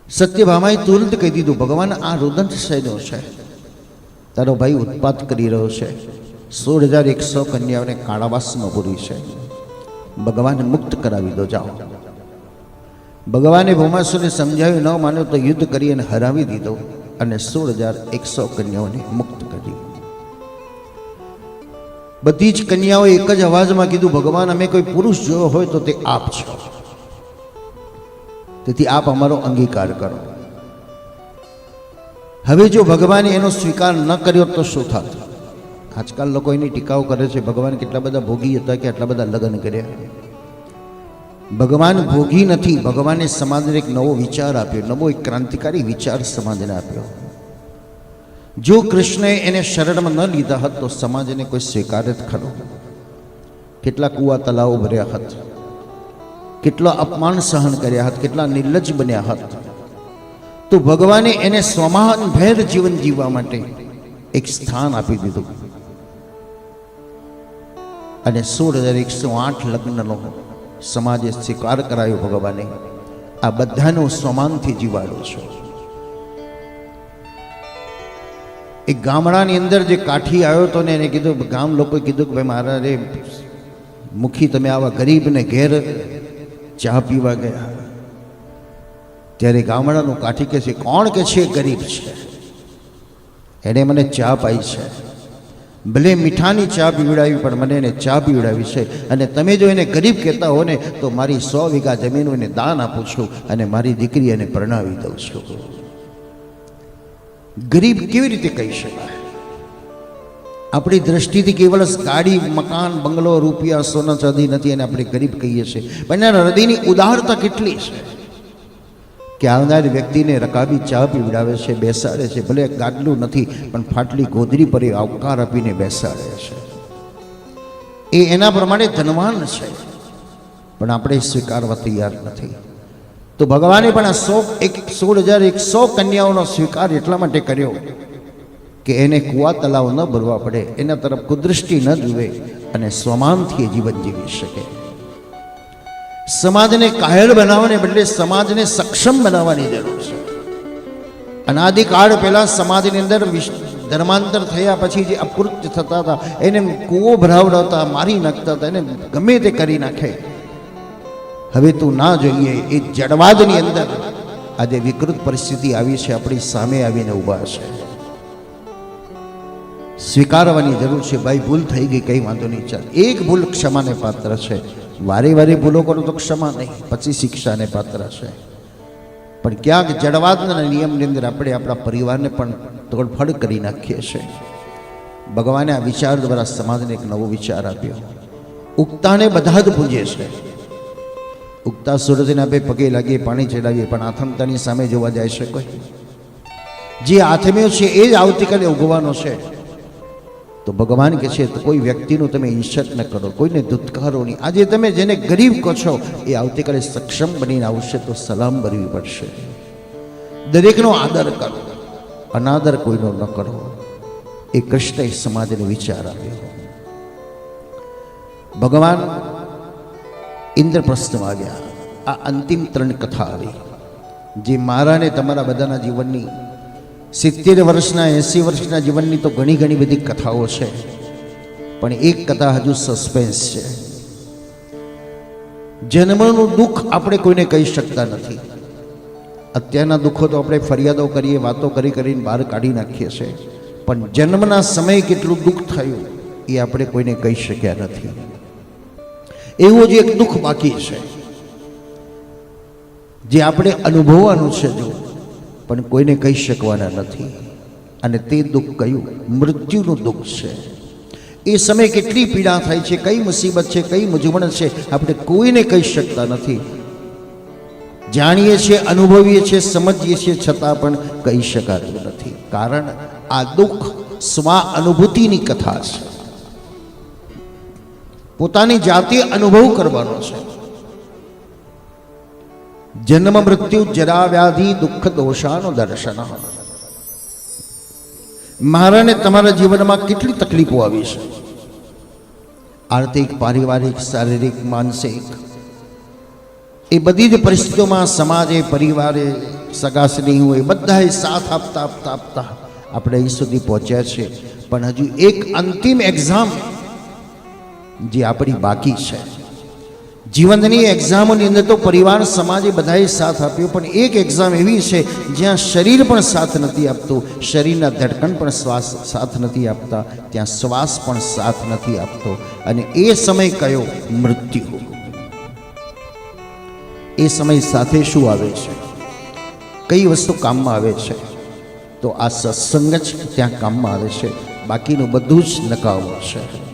સત્યભામાએ તુરંત કહી દીધું, ભગવાન આ રુદન શેનો છે? તારો ભાઈ ઉત્પાત કરી રહ્યો છે, 16,100 કન્યાઓને કાળાવાસમાં પૂરી છે, ભગવાન મુક્ત કરાવી દો, જાઓ. ભગવાને ભૌમાસુરને સમજાવ્યું, ન માન્યો તો યુદ્ધ કરી અને હરાવી દીધો અને 16,100 કન્યાઓને મુક્ત કરી. બધી જ કન્યાઓ એક જ અવાજમાં કીધું, ભગવાન અમે કોઈ પુરુષ જોયો હોય તો તે આપ છો, તેથી આપ અમારો અંગીકાર કરો. હવે જો ભગવાને એનો સ્વીકાર ન કર્યો તો શું થાત? આજકાલ લોકો એની ટીકાઓ કરે છે, ભગવાન કેટલા બધા ભોગી હતા કે આટલા બધા લગ્ન કર્યા. ભગવાન ભોગી નથી, ભગવાને સમાજને એક નવો વિચાર આપ્યો, નવો એક ક્રાંતિકારી વિચાર સમાજને આપ્યો. જો કૃષ્ણએ એને શરણમાં ન લીધા હોત તો સમાજને કોઈ સ્વીકારે જ ખરો. કેટલા કુવા તલાવો ભર્યા હોત, કેટલા અપમાન સહન કર્યા હોત, કેટલા નિર્લજ્જ બન્યા હોત. તો ભગવાને એને સ્વમાન ભેર જીવન જીવવા માટે એક સ્થાન આપી દીધું અને 16,108 લગ્નનો સમાજે સ્વીકાર કરાયો. ભગવાને આ બધાનું સ્વમાનથી જીવાડો છો. એક ગામડાની અંદર જે કાઠી આવ્યો હતો ને એને કીધું, ગામ લોકોએ કીધું કે ભાઈ મારા રે મુખી, તમે આવા ગરીબને ઘેર ચા પીવા ગયા. ત્યારે ગામડાનું કાઠી કહે છે, કોણ કે છે ગરીબ છે? એણે મને ચા પાઈ છે, ભલે મીઠાની ચા પીવડાવી પણ મને એને ચા પીવડાવી છે. અને તમે જો એને ગરીબ કહેતા હો ને તો મારી 100 વીઘા જમીન એને દાન આપું છું અને મારી દીકરી એને પરણાવી દઉં છું. ગરીબ કેવી રીતે કહી શકાય? આપણી દ્રષ્ટિથી કેવળ ગાડી, મકાન, બંગલો, રૂપિયા, સોના ચાંદી નથી અને આપણે ગરીબ કહીએ છીએ, પણ એના હૃદયની ઉદારતા કેટલી છે કે આવનારી વ્યક્તિને રકાબી ચા પીવડાવે છે, બેસાડે છે. ભલે ગાડલું નથી પણ ફાટલી ગોદરી પર આવકાર આપીને બેસાડે છે. એ એના પ્રમાણે ધનવાન છે, પણ આપણે સ્વીકારવા તૈયાર નથી. તો ભગવાને પણ આ 16,100 કન્યાઓનો સ્વીકાર એટલા માટે કર્યો કે એને કુવા તલાવ ન ભરવા પડે, એના તરફ કુદૃષ્ટિ ન જુએ અને સ્વમાનથી જીવન જીવી શકે. સમાજને કાયર બનાવવાને બદલે સમાજને સક્ષમ બનાવવાની જરૂર છે. અનાદિકાળ પહેલા સમાજની અંદર ધર્માંતર થયા પછી જે અપકૃત્ય થતા હતા એને કૂવો ભરાવડાવતા, મારી નાખતા હતા, એને ગમે તે કરી નાખે. હવે તું ના જોઈએ એ જડવાદની અંદર આજે વિકૃત પરિસ્થિતિ આવી છે, આપણી સામે આવીને ઊભા છે. સ્વીકારવાની જરૂર છે. ભાઈ ભૂલ થઈ ગઈ, કંઈ વાંધો નહીં, ચાલ. એક ભૂલ ક્ષમાને પાત્ર છે. વારે વારે ભૂલો કરો તો ક્ષમા નહીં, પછી શિક્ષાને પાત્ર છે. પણ ક્યાંક જડવાદના નિયમની અંદર આપણે આપણા પરિવારને પણ તોડફોડ કરી નાખીએ છીએ. ભગવાને આ વિચાર દ્વારા સમાજને એક નવો વિચાર આપ્યો. ઉગતાને બધા જ પૂજે છે. ઉગતા સૂરજને આપણે પગે લાગીએ, પાણી ચડાવીએ, પણ આથમતાની સામે જોવા જાય છે કોઈ? જે આથમ્યો છે એ જ આવતીકાલે ઉગવાનો છે. તો ભગવાન કહે છે તો કોઈ વ્યક્તિનું તમે ઇન્સલ્ટ ન કરો, કોઈને ધુતકારો નહીં. આજે તમે જેને ગરીબ કહો છો એ આવતીકાલે સક્ષમ બનીને આવશે તો સલામ ભરવી પડશે. દરેકનો આદર કરો, અનાદર કોઈનો ન કરો. એ કૃષ્ણએ સમાજને વિચાર આપ્યો. ભગવાન ઇન્દ્રપ્રસ્થમાં આવ્યા. આ અંતિમ 3 કથા આવી જે મારા ને તમારા બધાના જીવનની 70 વર્ષના 80 વર્ષના જીવનની તો ઘણી બધી કથાઓ છે, પણ એક કથા હજુ સસ્પેન્સ છે. જન્મનું દુઃખ આપણે કોઈને કહી શકતા નથી. અત્યારના દુઃખો તો આપણે ફરિયાદો કરીએ, વાતો કરીને બહાર કાઢી નાખીએ છીએ, પણ જન્મના સમયે કેટલું દુઃખ થયું એ આપણે કોઈને કહી શક્યા નથી. એવું જ એક દુઃખ બાકી છે જે આપણે અનુભવવાનું છે જો, પણ કોઈને કહી શકવાના નથી. અને તે દુઃખ કયું? મૃત્યુનું દુઃખ છે. એ સમયે કેટલી પીડા થાય છે, કઈ મુસીબત છે, કઈ મૂંઝવણ છે, આપણે કોઈને કહી શકતા નથી. જાણીએ છીએ, અનુભવીએ છીએ, સમજીએ છીએ, છતાં પણ કહી શકાતું નથી. કારણ આ દુઃખ સ્વ અનુભૂતિની કથા છે. પોતાની જાતે અનુભવ કરવાનો છે. જન્મ મૃત્યુ જરા વ્યાધિ દુઃખ દોષાનો દર્શન. મારા ને તમારા જીવનમાં કેટલી તકલીફો આવી છે, આર્થિક, પારિવારિક, શારીરિક, માનસિક. એ બધી જ પરિસ્થિતિઓમાં સમાજે, પરિવારે સગા સ્નેહી હોય, બધાએ સાથ આપતા આપતા આપતા આપણે અહીં સુધી પહોંચ્યા છે. પણ હજુ એક અંતિમ એક્ઝામ જે આપણી બાકી છે. જીવનની એક્ઝામોની અંદર તો પરિવાર સમાજે બધાએ સાથ આપ્યો, પણ એક એક્ઝામ એવી છે જ્યાં શરીર પણ સાથ નથી આપતું, શરીરના ધડકણ પણ શ્વાસ સાથ નથી આપતા, ત્યાં શ્વાસ પણ સાથ નથી આપતો. અને એ સમય કયો? મૃત્યુ. એ સમય સાથે શું આવે છે? કઈ વસ્તુ કામમાં આવે છે? તો આ સત્સંગ જ ત્યાં કામમાં આવે છે, બાકીનું બધું જ નકામું છે.